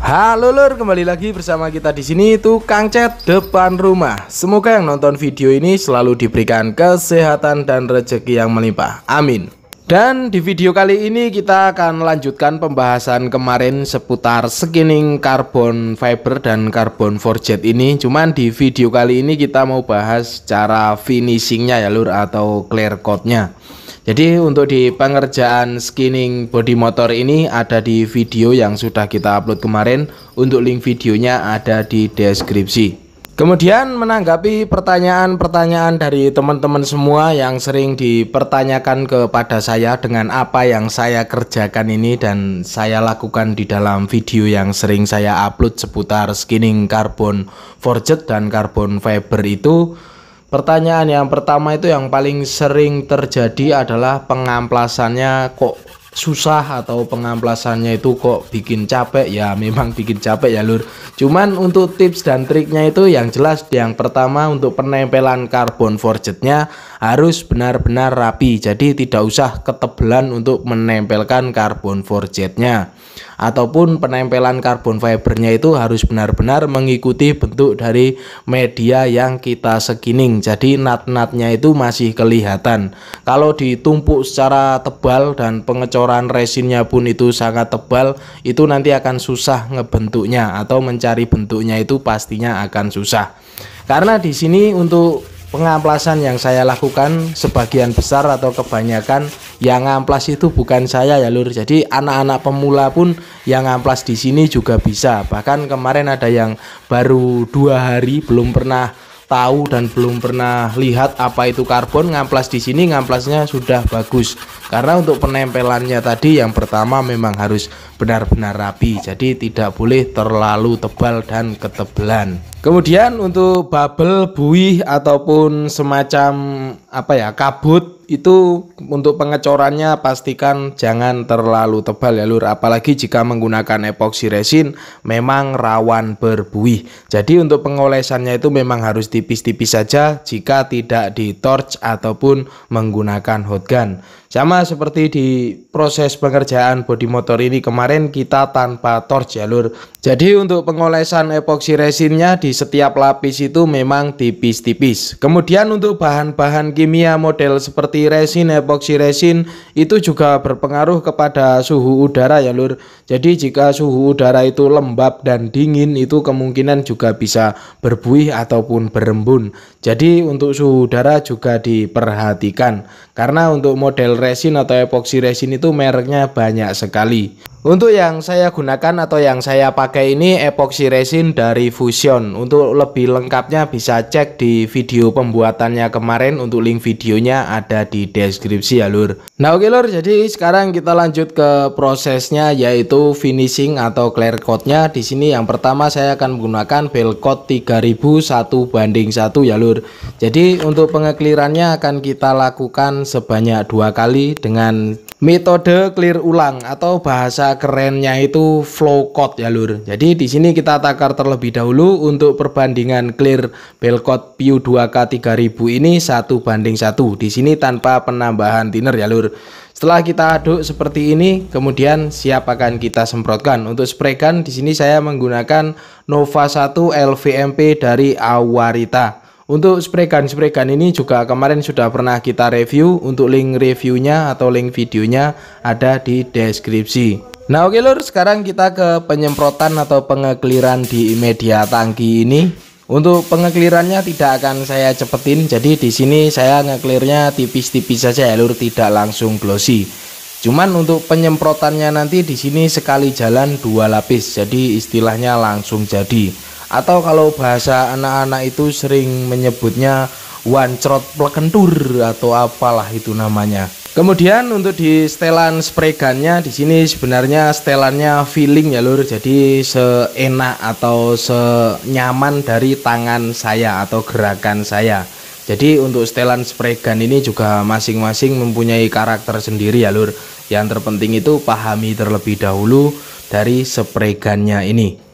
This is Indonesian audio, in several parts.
Halo lur, kembali lagi bersama kita di sini Tukang Cat Depan Rumah. Semoga yang nonton video ini selalu diberikan kesehatan dan rezeki yang melimpah. Amin. Dan di video kali ini kita akan melanjutkan pembahasan kemarin seputar skinning carbon fiber dan carbon forged ini. Cuman di video kali ini kita mau bahas cara finishingnya ya lur, atau clear coatnya. Jadi untuk di pengerjaan skinning bodi motor ini ada di video yang sudah kita upload kemarin. Untuk link videonya ada di deskripsi. Kemudian menanggapi pertanyaan-pertanyaan dari teman-teman semua yang sering dipertanyakan kepada saya dengan apa yang saya kerjakan ini dan saya lakukan di dalam video yang sering saya upload seputar skinning carbon forged dan carbon fiber itu. Pertanyaan yang pertama itu yang paling sering terjadi adalah pengamplasannya kok susah atau pengamplasannya itu kok bikin capek. Ya memang bikin capek ya lur. Cuman untuk tips dan triknya itu yang jelas, yang pertama untuk penempelan carbon forgednya harus benar-benar rapi. Jadi tidak usah ketebelan untuk menempelkan carbon forgednya. Ataupun penempelan carbon fibernya itu harus benar-benar mengikuti bentuk dari media yang kita skinning. Jadi nut-nutnya itu masih kelihatan. Kalau ditumpuk secara tebal dan pengecoran resinnya pun itu sangat tebal, itu nanti akan susah ngebentuknya atau mencari bentuknya itu pastinya akan susah. Karena di sini untuk pengamplasan yang saya lakukan sebagian besar atau kebanyakan yang ngamplas itu bukan saya ya lur. Jadi anak-anak pemula pun yang ngamplas di sini juga bisa. Bahkan kemarin ada yang baru 2 hari belum pernah tahu dan belum pernah lihat apa itu karbon, ngamplas di sini ngamplasnya sudah bagus. Karena untuk penempelannya tadi yang pertama memang harus benar-benar rapi. Jadi tidak boleh terlalu tebal dan ketebelan. Kemudian untuk bubble, buih ataupun semacam kabut itu untuk pengecorannya pastikan jangan terlalu tebal ya lur, apalagi jika menggunakan epoxy resin memang rawan berbuih. Jadi untuk pengolesannya itu memang harus tipis-tipis saja jika tidak di torch ataupun menggunakan hot gun. Sama seperti di proses pengerjaan bodi motor ini kemarin kita tanpa torch ya lur. Jadi untuk pengolesan epoxy resinnya di setiap lapis itu memang tipis-tipis. Kemudian untuk bahan-bahan kimia model seperti resin, epoxy resin itu juga berpengaruh kepada suhu udara ya lur. Jadi jika suhu udara itu lembab dan dingin itu kemungkinan juga bisa berbuih ataupun berembun. Jadi untuk suhu udara juga diperhatikan. Karena untuk model resin atau epoxy resin itu mereknya banyak sekali. Untuk yang saya gunakan atau yang saya pakai ini epoxy resin dari Fusion. Untuk lebih lengkapnya bisa cek di video pembuatannya kemarin. Untuk link videonya ada di deskripsi ya lur. Nah oke lur, jadi sekarang kita lanjut ke prosesnya yaitu finishing atau clear coatnya. Di sini yang pertama saya akan menggunakan bell coat 3000 1:1 ya lur. Jadi untuk pengeklirannya akan kita lakukan sebanyak 2 kali dengan metode clear ulang atau bahasa kerennya itu flow coat ya lur. Jadi di sini kita takar terlebih dahulu untuk perbandingan clear bell coat PU 2K 3000 ini 1:1. Di sini tanpa penambahan thinner ya lur. Setelah kita aduk seperti ini, kemudian siap akan kita semprotkan. Untuk spray gun di sini saya menggunakan Nova 1 LVMP dari Awarita. Untuk spray gun ini juga kemarin sudah pernah kita review. Untuk link reviewnya atau link videonya ada di deskripsi. Nah oke lur, sekarang kita ke penyemprotan atau pengekliran di media tangki ini. Untuk pengeklirannya tidak akan saya cepetin. Jadi di sini saya ngeklirnya tipis-tipis saja ya lur, tidak langsung glossy. Cuman untuk penyemprotannya nanti di sini sekali jalan 2 lapis. Jadi istilahnya langsung jadi. Atau kalau bahasa anak-anak itu sering menyebutnya one shot plekentur atau apalah itu namanya. Kemudian untuk di setelan spray gunnya di sini sebenarnya setelannya feeling ya lur. Jadi seenak atau senyaman dari tangan saya atau gerakan saya. Jadi untuk setelan spray gun ini juga masing-masing mempunyai karakter sendiri ya lur. Yang terpenting itu pahami terlebih dahulu dari spray gunnya ini.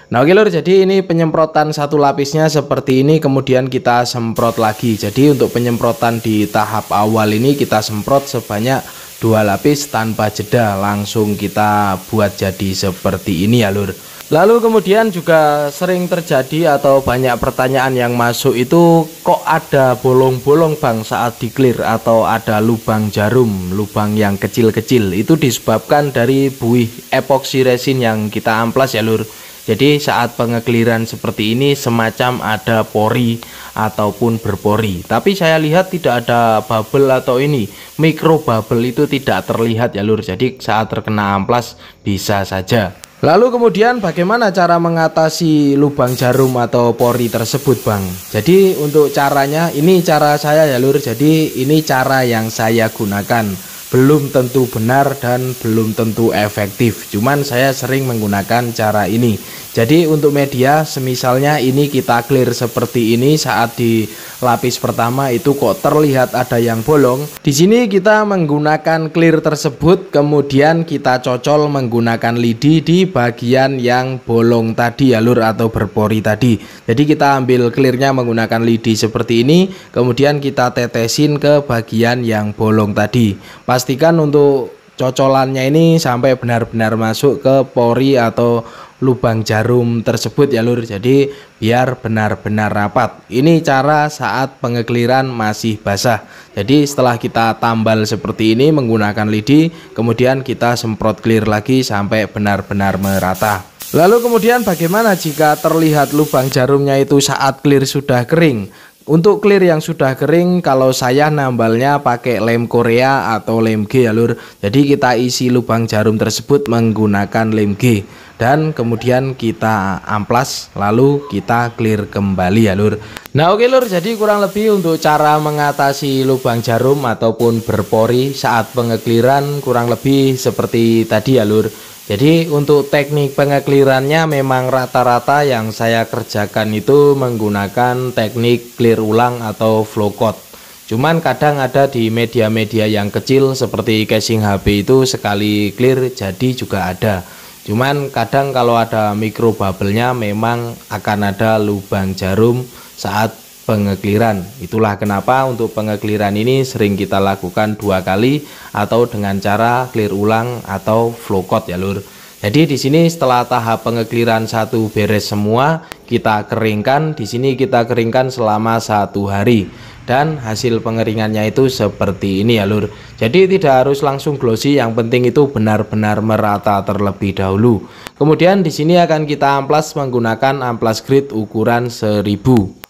Nah oke lur, jadi ini penyemprotan satu lapisnya seperti ini, kemudian kita semprot lagi. Jadi untuk penyemprotan di tahap awal ini kita semprot sebanyak 2 lapis tanpa jeda, langsung kita buat jadi seperti ini ya lur. Lalu kemudian juga sering terjadi atau banyak pertanyaan yang masuk itu, kok ada bolong-bolong bang saat di clear, atau ada lubang jarum, lubang yang kecil-kecil. Itu disebabkan dari buih epoxy resin yang kita amplas ya lur. Jadi saat pengekliran seperti ini semacam ada pori ataupun berpori. Tapi saya lihat tidak ada bubble atau ini, micro bubble itu tidak terlihat ya lur. Jadi saat terkena amplas bisa saja. Lalu kemudian bagaimana cara mengatasi lubang jarum atau pori tersebut bang? Jadi untuk caranya, ini cara saya ya lur. Jadi ini cara yang saya gunakan. Belum tentu benar dan belum tentu efektif. Cuman saya sering menggunakan cara ini. Jadi untuk media semisalnya ini kita clear seperti ini, saat di lapis pertama itu kok terlihat ada yang bolong. Di sini kita menggunakan clear tersebut, kemudian kita cocol menggunakan lidi di bagian yang bolong tadi ya lur, atau berpori tadi. Jadi kita ambil clearnya menggunakan lidi seperti ini, kemudian kita tetesin ke bagian yang bolong tadi. Pastikan untuk cocolannya ini sampai benar-benar masuk ke pori atau lubang jarum tersebut ya lur. Jadi biar benar-benar rapat. Ini cara saat pengekliran masih basah. Jadi setelah kita tambal seperti ini menggunakan lidi, kemudian kita semprot clear lagi sampai benar-benar merata. Lalu kemudian bagaimana jika terlihat lubang jarumnya itu saat clear sudah kering? Untuk clear yang sudah kering, kalau saya nambalnya pakai lem Korea atau lem G ya lur. Jadi kita isi lubang jarum tersebut menggunakan lem G, dan kemudian kita amplas lalu kita clear kembali ya lur. Nah oke lur, jadi kurang lebih untuk cara mengatasi lubang jarum ataupun berpori saat pengekliran kurang lebih seperti tadi ya lur. Jadi untuk teknik pengeklirannya memang rata-rata yang saya kerjakan itu menggunakan teknik clear ulang atau flow coat. Cuman kadang ada di media-media yang kecil seperti casing HP itu sekali clear jadi juga ada. Cuman kadang kalau ada micro bubble-nya memang akan ada lubang jarum saat pengekliran. Itulah kenapa untuk pengekliran ini sering kita lakukan 2 kali atau dengan cara clear ulang atau flow coat ya lur. Jadi di sini setelah tahap pengekliran 1 beres semua, kita keringkan. Di sini kita keringkan selama 1 hari. Dan hasil pengeringannya itu seperti ini ya lur. Jadi tidak harus langsung glossy, yang penting itu benar-benar merata terlebih dahulu. Kemudian di sini akan kita amplas menggunakan amplas grit ukuran 1000.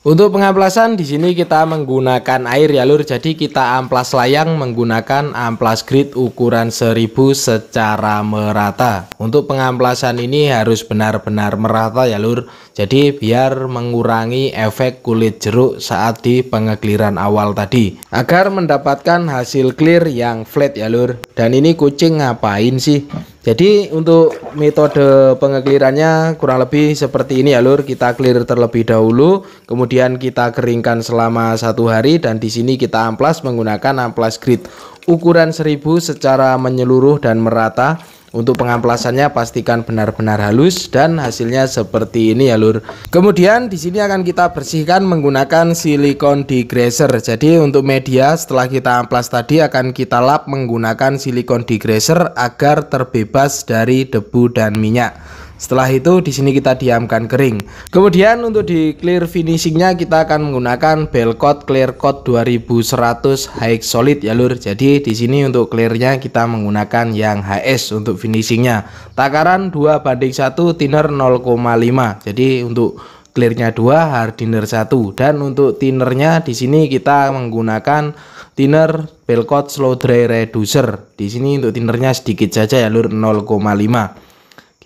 Untuk pengamplasan di sini kita menggunakan air ya lur. Jadi kita amplas layang menggunakan amplas grit ukuran 1000 secara merata. Untuk pengamplasan ini harus benar-benar merata ya lur. Jadi biar mengurangi efek kulit jeruk saat di pengekliran awal tadi, agar mendapatkan hasil clear yang flat ya lur. Dan ini kucing ngapain sih? Jadi untuk metode pengeklirannya kurang lebih seperti ini ya lur. Kita clear terlebih dahulu, kemudian kita keringkan selama 1 hari, dan di sini kita amplas menggunakan amplas grit ukuran 1000 secara menyeluruh dan merata. Untuk pengamplasannya pastikan benar-benar halus dan hasilnya seperti ini ya lur. Kemudian di sini akan kita bersihkan menggunakan silikon degreaser. Jadi untuk media setelah kita amplas tadi akan kita lap menggunakan silikon degreaser agar terbebas dari debu dan minyak. Setelah itu di sini kita diamkan kering. Kemudian untuk di clear finishingnya kita akan menggunakan Belcoat Clear Coat 2100 High Solid ya lur. Jadi di sini untuk clearnya kita menggunakan yang HS untuk finishingnya. Takaran 2:1, thinner 0,5. Jadi untuk clearnya 2, hardener 1. Dan untuk thinnernya di sini kita menggunakan thinner Belcoat Slow Dry Reducer. Di sini untuk thinnernya sedikit saja ya lur, 0,5.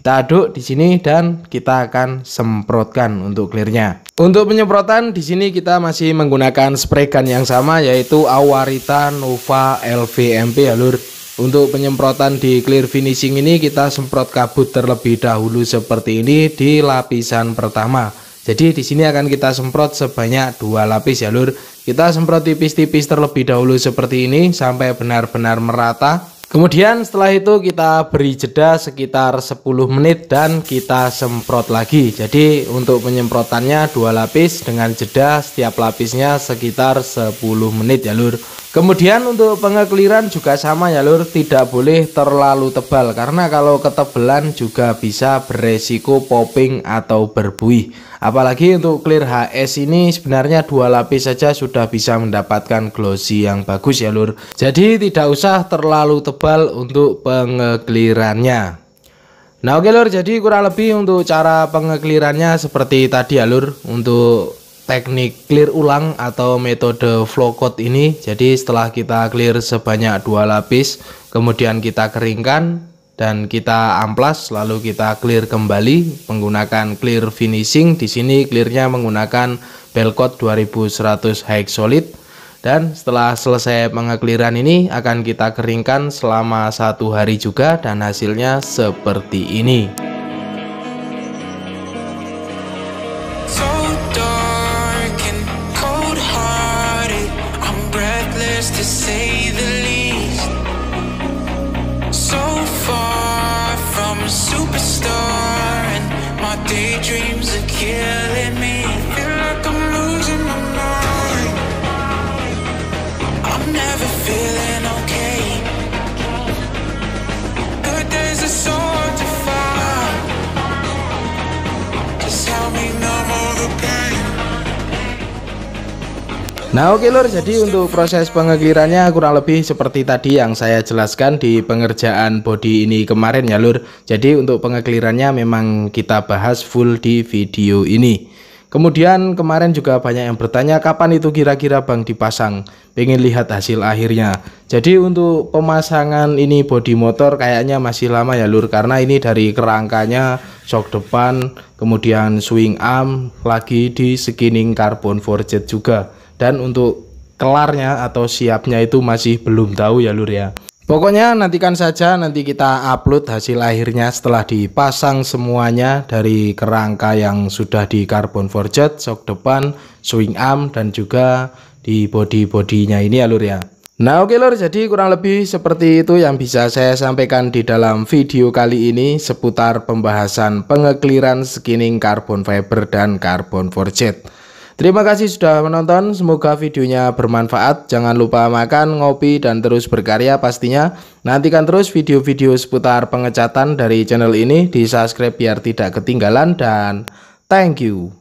Kita aduk di sini dan kita akan semprotkan untuk clearnya. Untuk penyemprotan di sini kita masih menggunakan spray gun yang sama, yaitu Awarita Nova LVMP ya lur. Untuk penyemprotan di clear finishing ini kita semprot kabut terlebih dahulu seperti ini di lapisan pertama. Jadi di sini akan kita semprot sebanyak 2 lapis ya lur. Kita semprot tipis-tipis terlebih dahulu seperti ini sampai benar-benar merata. Kemudian setelah itu kita beri jeda sekitar 10 menit dan kita semprot lagi. Jadi untuk penyemprotannya 2 lapis dengan jeda setiap lapisnya sekitar 10 menit ya lur. Kemudian untuk pengekliran juga sama ya lur, tidak boleh terlalu tebal karena kalau ketebalan juga bisa beresiko popping atau berbuih. Apalagi untuk clear HS ini sebenarnya 2 lapis saja sudah bisa mendapatkan glossy yang bagus ya lur. Jadi tidak usah terlalu tebal untuk pengeklirannya. Nah oke lur, jadi kurang lebih untuk cara pengeklirannya seperti tadi ya lur, untuk teknik clear ulang atau metode flow coat ini. Jadi setelah kita clear sebanyak 2 lapis, kemudian kita keringkan dan kita amplas, lalu kita clear kembali menggunakan clear finishing. Di sini clearnya menggunakan Belcoat 2100 High Solid. Dan setelah selesai pengekliran ini akan kita keringkan selama 1 hari juga dan hasilnya seperti ini. To say the least, so far from a superstar, and my daydreams are killing me. Feel like I'm losing my mind. I'm never feeling okay. Good days are so hard to find. Just help me numb all the pain. Nah oke lur, jadi untuk proses pengeklirannya kurang lebih seperti tadi yang saya jelaskan di pengerjaan body ini kemarin ya lur. Jadi untuk pengeklirannya memang kita bahas full di video ini. Kemudian kemarin juga banyak yang bertanya kapan itu kira-kira bang dipasang, pengen lihat hasil akhirnya. Jadi untuk pemasangan ini body motor kayaknya masih lama ya lur, karena ini dari kerangkanya, shock depan, kemudian swing arm, lagi di skinning carbon forged juga. Dan untuk kelarnya atau siapnya itu masih belum tahu ya lur ya. Pokoknya nantikan saja, nanti kita upload hasil akhirnya setelah dipasang semuanya dari kerangka yang sudah di carbon forged, shock depan, swing arm, dan juga di body-bodinya ini ya lur ya. Nah oke lur, jadi kurang lebih seperti itu yang bisa saya sampaikan di dalam video kali ini seputar pembahasan pengekliran skinning carbon fiber dan carbon forged. Terima kasih sudah menonton, semoga videonya bermanfaat. Jangan lupa makan, ngopi, dan terus berkarya pastinya. Nantikan terus video-video seputar pengecatan dari channel ini, di subscribe biar tidak ketinggalan, dan thank you.